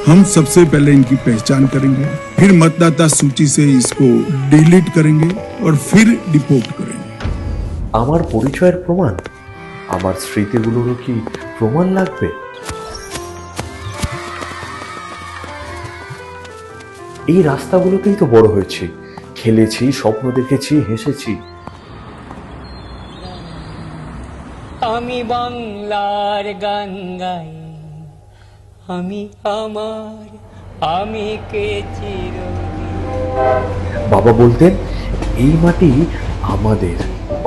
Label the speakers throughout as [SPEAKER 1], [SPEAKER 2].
[SPEAKER 1] हम सबसे पहले इनकी पहचान करेंगे, फिर मतदाता सूची से इसको डिलीट करेंगे और फिर डिपोर्ट करेंगे।
[SPEAKER 2] আমার পরিচয়ের প্রমাণ, আমার স্মৃতিগুলোরও কি প্রমাণ লাগবে? এই রাস্তাগুলোতেই তো বড় হয়েছি, খেলেছি, স্বপ্ন দেখেছি, হেসেছি।
[SPEAKER 3] আমি বাংলার গান গাই, আমি আমার, আমি কে চিরদিন।
[SPEAKER 2] বাবা বলতেন এই মাটি আমাদের।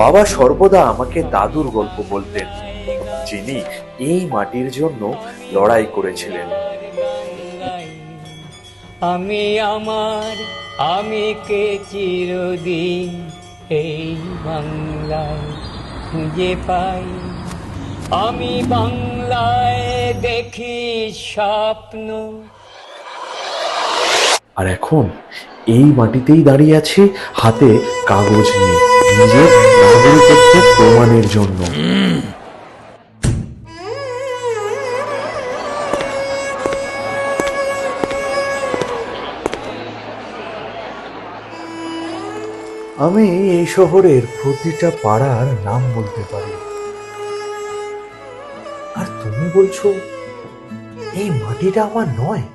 [SPEAKER 2] বাবা সর্বদা আমাকে দাদুর গল্প বলতেন, যিনি এই মাটির জন্য লড়াই করেছিলেন।
[SPEAKER 3] আমি আমার, আমি কে চিরদিন এই বাংলায় খুঁজে পাই। আমি বাংলায় দেখি স্বপ্ন।
[SPEAKER 2] আর এখন এই মাটিতেই দাঁড়িয়ে আছি, হাতে কাগজ নিয়ে, নিজের নাগরিকত্ব প্রমাণের জন্য। আমি এই শহরের প্রতিটা পাড়ার নাম বলতে পারি। আর তুমি বলছো এই মাটিটা আমার নয়?